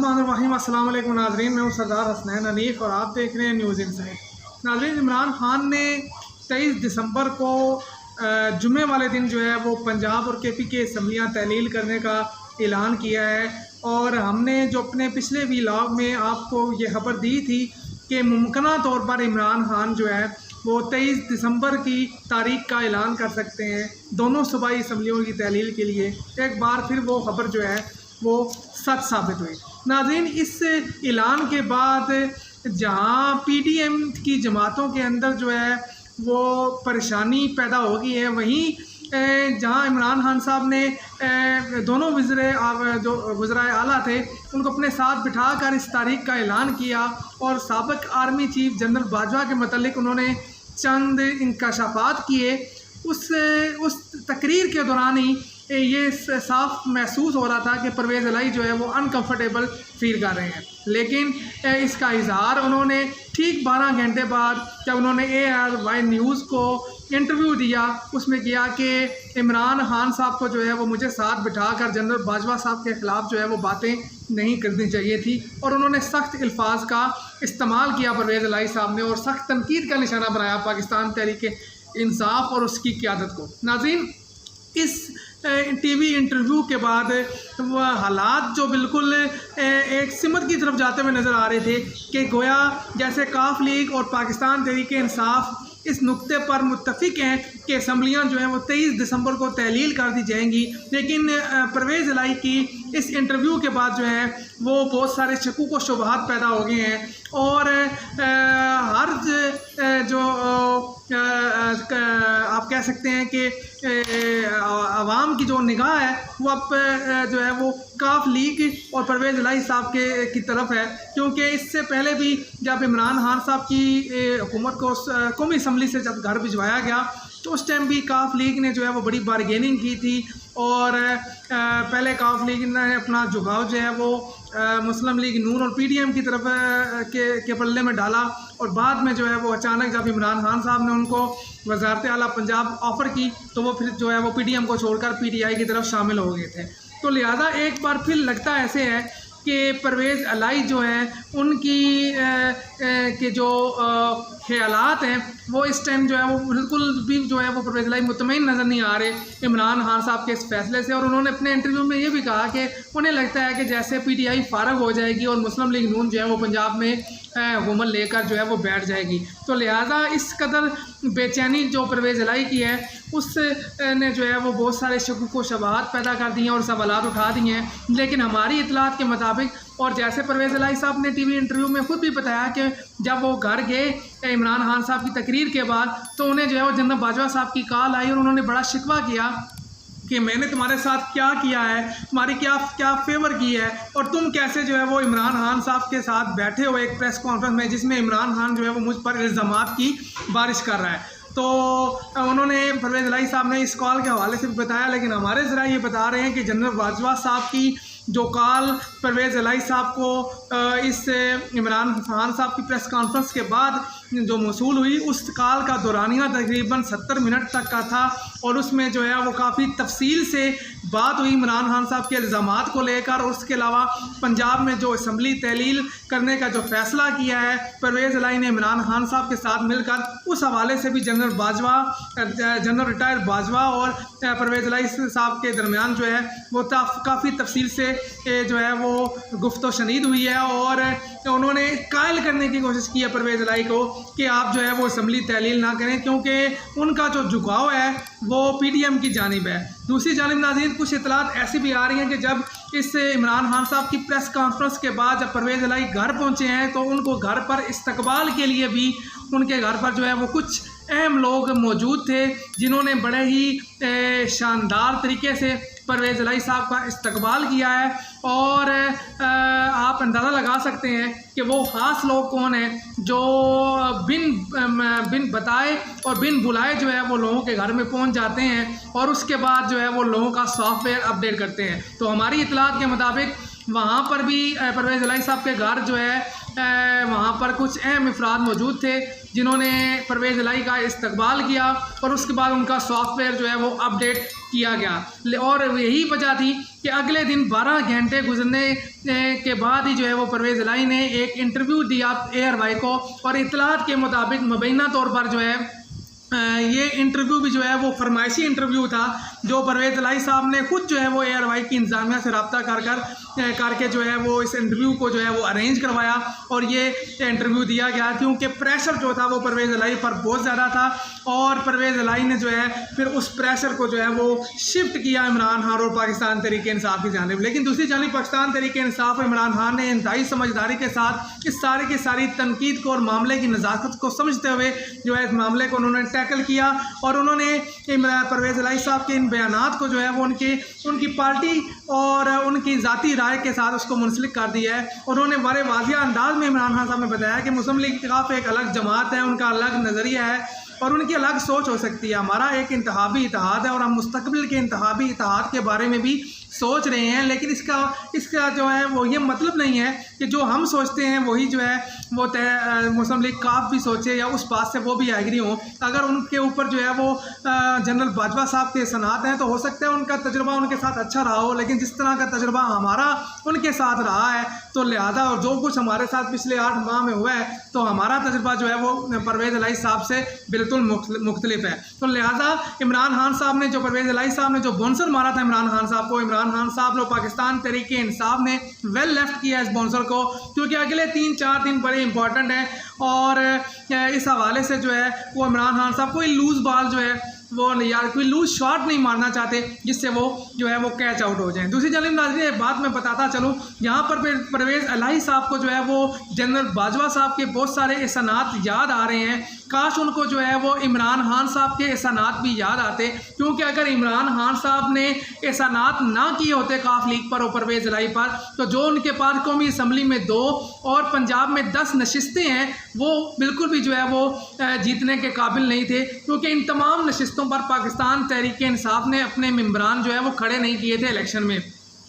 बिस्मिल्लाहिर्रहमानिर्रहीम। अस्सलाम वालेकुम नाज़रीन, मैं हूँ सरदार हसनैन हनीफ और आप देख रहे हैं न्यूज़ इनसाइड। नाज़रीन, इमरान खान ने 23 दिसंबर को जुमे वाले दिन जो है वो पंजाब और केपी के असम्बलियाँ तहलील करने का ऐलान किया है। और हमने जो अपने पिछले व्लॉग में आपको ये खबर दी थी कि मुमकिना तौर पर इमरान खान जो है वो 23 दिसंबर की तारीख का ऐलान कर सकते हैं दोनों सूबाई असम्बलियों की तहलील के लिए। एक बार फिर वो खबर जो है वो सच साबित हुई। नाज़रीन, इस ऐलान के बाद जहां पीडीएम की जमातों के अंदर जो है वो परेशानी पैदा हो गई है, वहीं जहां इमरान खान साहब ने दोनों जो वज़राए आला थे उनको अपने साथ बिठाकर इस तारीख का ऐलान किया और साबिक़ आर्मी चीफ जनरल बाजवा के मतलब उन्होंने चंद इंकशाफात किए। उस तकरीर के दौरान ही ये साफ महसूस हो रहा था कि परवेज़ इलाही जो है वो अनकंफर्टेबल फील कर रहे हैं। लेकिन इसका इजहार उन्होंने ठीक 12 घंटे बाद जब उन्होंने ARY न्यूज़ को इंटरव्यू दिया उसमें किया कि इमरान खान साहब को जो है वो मुझे साथ बिठाकर जनरल बाजवा साहब के ख़िलाफ़ जो है वो बातें नहीं करनी चाहिए थी। और उन्होंने सख्त अल्फाज का इस्तेमाल किया परवेज़ इलाही साहब ने और सख्त तनकीद का निशाना बनाया पाकिस्तान तहरीक इंसाफ और उसकी क़यादत को। नाज़रीन, इस टीवी इंटरव्यू के बाद वह हालात जो बिल्कुल एक सिमत की तरफ जाते हुए नज़र आ रहे थे कि गोया जैसे काफ लीग और पाकिस्तान तहरीक इंसाफ इस नुक्ते पर मुत्तफ़िक हैं कि असम्बलियाँ जो हैं वो 23 दिसंबर को तहलील कर दी जाएंगी। लेकिन परवेज़ इलाही की इस इंटरव्यू के बाद जो है वो बहुत सारे शकूक व शुबहात पैदा हो गए हैं और हर जो आप कह सकते हैं कि आवाम की जो निगाह है वो अब जो है वो काफ लीग और परवेज़ इलाही साहब की तरफ है, क्योंकि इससे पहले भी जब इमरान खान साहब की हुकूमत को कौमी असम्बली से जब घर भिजवाया गया तो उस टाइम भी काफ लीग ने जो है वो बड़ी बारगेनिंग की थी और पहले काफ लीग ने अपना झुकाव जो है वो मुस्लिम लीग नून और पीडीएम की तरफ के पल्ले में डाला और बाद में जो है वो अचानक जब इमरान खान साहब ने उनको वज़ारत आला पंजाब ऑफ़र की तो वो फिर जो है वो पीडीएम को छोड़कर पीटीआई की तरफ शामिल हो गए थे। तो लिहाजा एक बार फिर लगता ऐसे है कि परवेज़ इलाही जो है उनकी के जो ख्यालात हैं वो इस टाइम जो है वो बिल्कुल भी जो है वो परवेज़ इलाही मुतमईन नज़र नहीं आ रहे इमरान खान साहब के इस फैसले से। और उन्होंने अपने इंटरव्यू में ये भी कहा कि उन्हें लगता है कि जैसे पीटीआई फारग हो जाएगी और मुस्लिम लीग नून जो है वो पंजाब में हुकूमत लेकर जो है वो बैठ जाएगी। तो लिहाजा इस कदर बेचैनी जो परवेज़ इलाही की है उसने जो है वो बहुत सारे शकूक व शुबहात पैदा कर दिए और सवालात उठा दिए हैं। लेकिन हमारी इतलात के मुताबिक और जैसे परवेज़ इलाही साहब ने टीवी इंटरव्यू में खुद भी बताया कि जब वो घर गए इमरान खान साहब की तकरीर के बाद तो उन्हें जो है वो जनरल बाजवा साहब की कॉल आई और उन्होंने बड़ा शिकवा किया कि मैंने तुम्हारे साथ क्या किया है, तुम्हारी क्या फेवर की है और तुम कैसे जो है वो इमरान खान साहब के साथ बैठे हो एक प्रेस कॉन्फ्रेंस में जिसमें इमरान खान जो है वो मुझ पर इल्ज़ामात की बारिश कर रहा है। तो उन्होंने परवेज़ इलाही साहब ने इस कॉल के हवाले से भी बताया, लेकिन हमारे ज़रा ये बता रहे हैं कि जनरल बाजवा साहब की जो कॉल परवेज़ इलाही साहब को इस इमरान खान साहब की प्रेस कॉन्फ्रेंस के बाद जो मौसूल हुई उस कॉल का दौरानिया तकरीबन 70 मिनट तक का था और उसमें जो है वो काफ़ी तफसील से बात हुई इमरान खान साहब के इल्ज़ामात को लेकर। और उसके अलावा पंजाब में जो असम्बली तहलील करने का जो फ़ैसला किया है परवेज़ इलाही ने इमरान खान साहब के साथ मिलकर, उस हवाले से भी जनरल रिटायर्ड बाजवा और परवेज़ इलाही साहब के दरमियान जो है वो काफ़ी तफसील से जो है वो गुफ्तो शनीद हुई है और उन्होंने कायल करने की कोशिश की है परवेज़ इलाही को कि आप जो है वो असम्बली तहलील ना करें, क्योंकि उनका जो झुकाव है वो पीडीएम की जानिब है। दूसरी जानिब नाज़रीन, कुछ इतलात ऐसी भी आ रही हैं कि जब इस इमरान खान साहब की प्रेस कॉन्फ्रेंस के बाद जब परवेज़ इलाही घर पहुंचे हैं तो उनको घर पर इस्तकबाल के लिए भी उनके घर पर जो है वो कुछ अहम लोग मौजूद थे जिन्होंने बड़े ही शानदार तरीके से परवेज़ इलाही साहब का इस्तकबाल किया है। और आप अंदाज़ा लगा सकते हैं कि वो ख़ास लोग कौन हैं जो बिन बताए और बिन बुलाए जो है वो लोगों के घर में पहुंच जाते हैं और उसके बाद जो है वो लोगों का सॉफ्टवेयर अपडेट करते हैं। तो हमारी इतलात के मुताबिक वहाँ पर भी परवेज़ इलाही साहब के घर जो है वहाँ पर कुछ अहम अफराद मौजूद थे जिन्होंने परवेज़ इलाही का इस्तकबाल किया और उसके बाद उनका सॉफ्टवेयर जो है वो अपडेट किया गया। और यही वजह थी कि अगले दिन 12 घंटे गुजरने के बाद ही जो है वो परवेज़ इलाही ने एक इंटरव्यू दिया ARY को, और इतलात के मुताबिक मुबैना तौर पर जो है ये इंटरव्यू भी जो है वो फरमाइशी इंटरव्यू था, जो परवेज़ इलाही साहब ने खुद जो है वो ARY की इंतज़ामिया से रब्ता करके जो है वो इस इंटरव्यू को जो है वो अरेंज करवाया और ये इंटरव्यू दिया गया, क्योंकि प्रेशर जो था वो परवेज़ इलाही पर बहुत ज़्यादा था। और परवेज़ इलाही ने जो है फिर उस प्रेशर को जो है वो शिफ्ट किया इमरान खान और पाकिस्तान तहरीक इंसाफ की जानिब। लेकिन दूसरी जानिब पाकिस्तान तहरीक इंसाफ और इमरान खान ने इंतहाई समझदारी के साथ इस सारी की सारी तनकीद को और मामले की नज़ाकत को समझते हुए जो है इस मामले को उन्होंने टैकल किया, और उन्होंने परवेज़ इलाही साहब के इन बयानात को जो है वो उनकी पार्टी और उनकी ज़ाती राय के साथ उसको मुंसलिक कर दिया है। उन्होंने बड़े वाज़िया अंदाज में इमरान खान साहब ने बताया कि मुस्लिम लीग इत्तेफाक एक अलग जमात है, उनका अलग नज़रिया है और उनकी अलग सोच हो सकती है। हमारा एक इंतहाबी इत्तेहाद है और हम मुस्तकबिल के इंतहाबी इत्तेहाद के बारे में भी सोच रहे हैं, लेकिन इसका जो है वो ये मतलब नहीं है कि जो हम सोचते हैं वही जो है वो मुस्लिम लीग काफ भी सोचे या उस बात से वो भी एग्री हों। अगर उनके ऊपर जो है वो जनरल बाजवा साहब के सनात हैं तो हो सकता है उनका तजुर्बा उनके साथ अच्छा रहा हो, लेकिन जिस तरह का तजुर्बा हमारा उनके साथ रहा है तो लिहाजा और जो कुछ हमारे साथ पिछले 8 माह में हुआ है तो हमारा तजुर्बा जो है वो परवेज़ इलाही साहब से बिल्कुल मुख्तलिफ है। तो लिहाजा इमरान खान साहब ने जो परवेज़ इलाही साहब ने जो बाउंसर मारा था इमरान खान साहब को, इमरान खान साहब ने पाकिस्तान तहरीक इंसाफ ने वेल लेफ्ट किया इस बाउंसर को, क्योंकि अगले 3-4 दिन बड़े इंपॉर्टेंट हैं और इस हवाले से जो है वो इमरान खान साहब कोई लूज़ बॉल जो है वो यार कोई लूज शॉट नहीं मारना चाहते जिससे वो जो है वो कैच आउट हो जाए। दूसरी जानिब नाज़रीन एक बात मैं बताता चलूँ, यहाँ पर परवेज़ इलाही साहब को जो है वो जनरल बाजवा साहब के बहुत सारे एहसानात याद आ रहे हैं। काश उनको जो है वो इमरान खान साहब के एहसानात भी याद आते, क्योंकि अगर इमरान खान साहब ने एहसानात ना किए होते काफ लीग पर और परवेज़ इलाही पर, तो जो उनके पास कौमी असम्बली में 2 और पंजाब में 10 नशिस्तें हैं वो बिल्कुल भी जो है वो जीतने के काबिल नहीं थे, क्योंकि इन तमाम नशिस्तों पर पाकिस्तान तहरीक इंसाफ ने अपने मेंबरान जो है वो खड़े नहीं किए थे इलेक्शन में।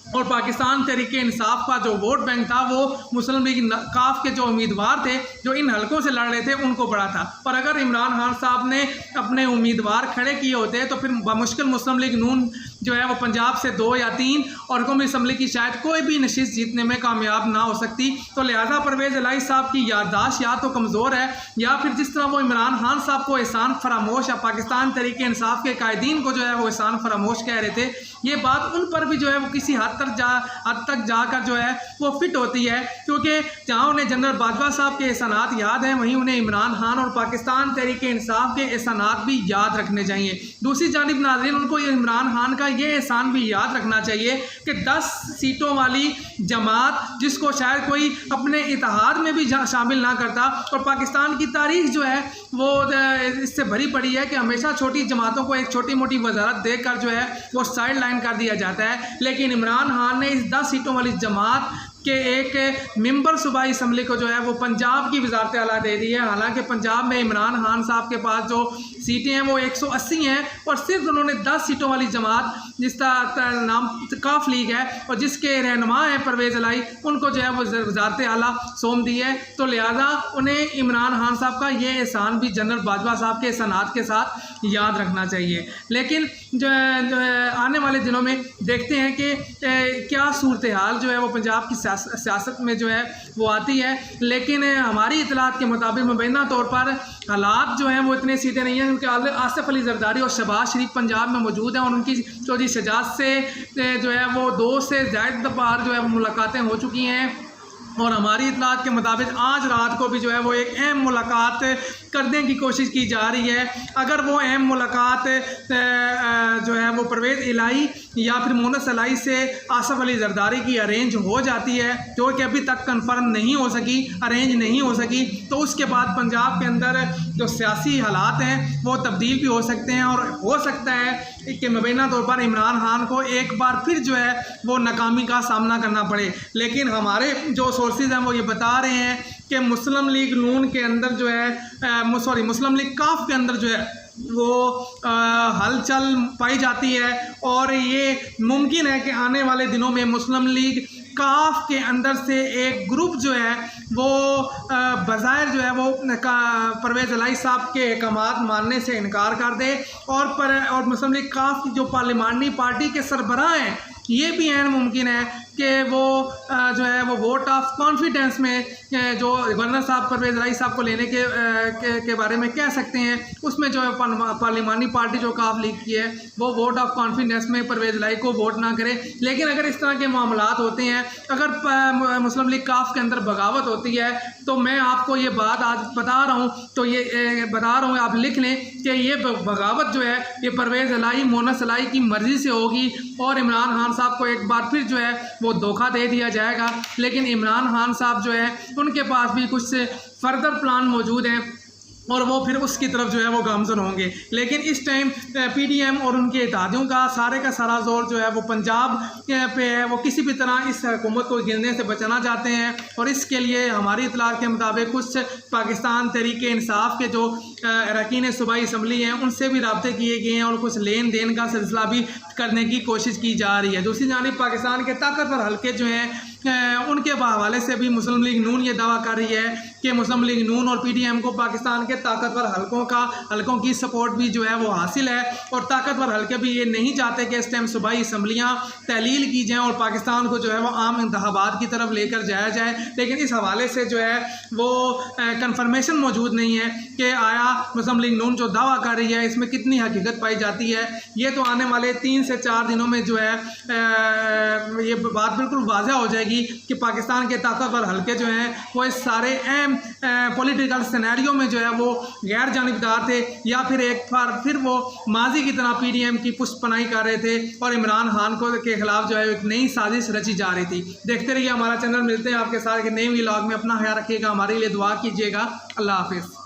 और पाकिस्तान तहरीक इंसाफ का जो वोट बैंक था वो मुस्लिम लीग काफ के जो उम्मीदवार थे जो इन हलकों से लड़ रहे थे उनको बड़ा था। और अगर इमरान खान साहब ने अपने उम्मीदवार खड़े किए होते तो फिर बमुश्किल मुस्लिम लीग नून जो है वो पंजाब से 2 या 3 और कौमी असम्बली की शायद कोई भी नशिस्त जीतने में कामयाब ना हो सकती। तो लिहाजा परवेज़ इलाही साहब की याददाश्त या तो कमज़ोर है या फिर जिस तरह वो इमरान खान साहब को एहसान फरामोश या पाकिस्तान तहरीक इंसाफ के कायदीन को जो है वो एहसान फरामोश कह रहे थे, ये बात उन पर भी जो है वो किसी हद तक जाकर जो है वो फिट होती है, क्योंकि जहाँ उन्हें जनरल बाजवा साहब के एहसानात याद हैं वहीं उन्हें इमरान खान और पाकिस्तान तहरीक इंसाफ के एहसानात भी याद रखने चाहिए। दूसरी जानिब नाज़रीन उनको इमरान खान का ये एहसान भी याद रखना चाहिए कि 10 सीटों वाली जमात जिसको शायद कोई अपने इत्तेहाद में भी शामिल ना करता, और पाकिस्तान की तारीख जो है वो इससे भरी पड़ी है कि हमेशा छोटी जमातों को एक छोटी मोटी वजारत देकर जो है वो साइड लाइन कर दिया जाता है, लेकिन इमरान खान ने इस 10 सीटों वाली जमात के एक मेंबर सूबाई असम्बली को जो है वो पंजाब की वजारत आला दे दी है। हालांकि पंजाब में इमरान खान साहब के पास जो सीटें हैं वो 180 हैं और सिर्फ उन्होंने 10 सीटों वाली जमात जिसका नाम काफ लीग है और जिसके रहनुमा है परवेज़ इलाही, उनको जो है वो वजारत आला सौंप दी है। तो लिहाजा उन्हें इमरान खान साहब का ये एहसान भी जनरल बाजवा साहब के एहसानात के साथ याद रखना चाहिए। लेकिन जो आने वाले दिनों में देखते हैं कि क्या सूरत हाल जो है वो पंजाब की सियासत में जो है वो आती है, लेकिन हमारी इतलात के मुताबिक मुबैना तौर पर हालात जो हैं वो इतने सीधे नहीं हैं, क्योंकि आसिफ अली जरदारी और शहबाज शरीफ पंजाब में मौजूद हैं और उनकी चौधरी शहजाद से जो है वो 2 से ज़ायद बार जो है वो मुलाकातें हो चुकी हैं। और हमारी इतलात के मुताबिक आज रात को भी जो है वो एक अहम मुलाकात करने की कोशिश की जा रही है। अगर वो अहम मुलाकात जो है वो परवेज़ इलाही या फिर मोनस इलाही से आसिफ अली जरदारी की अरेंज हो जाती है, जो कि अभी तक कंफर्म नहीं हो सकी, अरेंज नहीं हो सकी, तो उसके बाद पंजाब के अंदर जो सियासी हालात हैं वो तब्दील भी हो सकते हैं और हो सकता है कि मुबैना तौर पर इमरान खान को एक बार फिर जो है वो नाकामी का सामना करना पड़े। लेकिन हमारे जो सोर्सेज हैं वो ये बता रहे हैं कि मुस्लिम लीग नून के अंदर जो है मुस्लिम लीग काफ के अंदर जो है वो हलचल पाई जाती है और ये मुमकिन है कि आने वाले दिनों में मुस्लिम लीग काफ के अंदर से एक ग्रुप जो है वो बज़ाहिर जो है वो परवेज़ इलाही साहब के अहकामात मानने से इनकार कर दे और मुस्लिम लीग काफ की जो पार्लिमानी पार्टी के सरबराह हैं ये भी ऐन मुमकिन है कि वो जो है वो वोट ऑफ कॉन्फिडेंस में जो गवर्नर साहब परवेज़ इलाही साहब को लेने के बारे में कह सकते हैं, उसमें जो है पार्लिमानी पार्टी जो काफ लीग की है वो वोट ऑफ कॉन्फिडेंस में परवेज़ इलाही को वोट ना करे। लेकिन अगर इस तरह के मामलात होते हैं, अगर मुस्लिम लीग काफ के अंदर बगावत होती है, तो मैं आपको ये बात आज बता रहा हूँ, तो ये बता रहा हूँ, आप लिख लें कि ये बगावत जो है ये परवेज़ इलाही मोनस इलाही की मर्ज़ी से होगी और इमरान खान साहब को एक बार फिर जो है वो धोखा दे दिया जाएगा। लेकिन इमरान खान साहब जो है उनके पास भी कुछ फर्दर प्लान मौजूद हैं और वो फिर उसकी तरफ जो है वो गामजन होंगे। लेकिन इस टाइम पीडीएम और उनके इत्तेहादियों का सारा जोर जो है वो पंजाब पे है। वो किसी भी तरह इस हुकूमत को गिरने से बचाना चाहते हैं और इसके लिए हमारी इतलात के मुताबिक कुछ पाकिस्तान तहरीक इंसाफ के जो अरकान सूबाई असम्बली हैं उनसे भी रब्ते किए गए हैं और कुछ लेन देन का सिलसिला भी करने की कोशिश की जा रही है। दूसरी जानिब पाकिस्तान के ताकतवर हल्के जो हैं उनके हवाले से भी मुस्लिम लीग नून ये दावा कर रही है कि मुस्लिम लीग नून और पीडीएम को पाकिस्तान के ताकतवर हल्कों की सपोर्ट भी जो है वो हासिल है और ताकतवर हल्के भी ये नहीं चाहते कि इस टाइम सूबाई असम्बलियाँ तहलील की जाएँ और पाकिस्तान को जो है वो आम इंतखाबात की तरफ लेकर जाया जाए। लेकिन इस हवाले से जो है वो कंफर्मेशन मौजूद नहीं है कि आया मुस्लिम लीग नून जो दावा कर रही है इसमें कितनी हकीकत पाई जाती है। ये तो आने वाले 3 से 4 दिनों में जो है ये बात बिल्कुल वाज़ह हो जाएगी कि पाकिस्तान के ताकतवर हल्के जो हैं वो इस सारे अहम पॉलिटिकल सिनेरियो में जो है वो गैर जानिबदार थे या फिर एक बार फिर वो माजी की तरह पीडीएम की पुष्पनाई कर रहे थे और इमरान खान के खिलाफ जो है एक नई साजिश रची जा रही थी। देखते रहिए हमारा चैनल। मिलते हैं आपके साथ एक नए व्लॉग में। अपना ख्याल रखिएगा, हमारे लिए दुआ कीजिएगा। अल्लाह हाफिज़।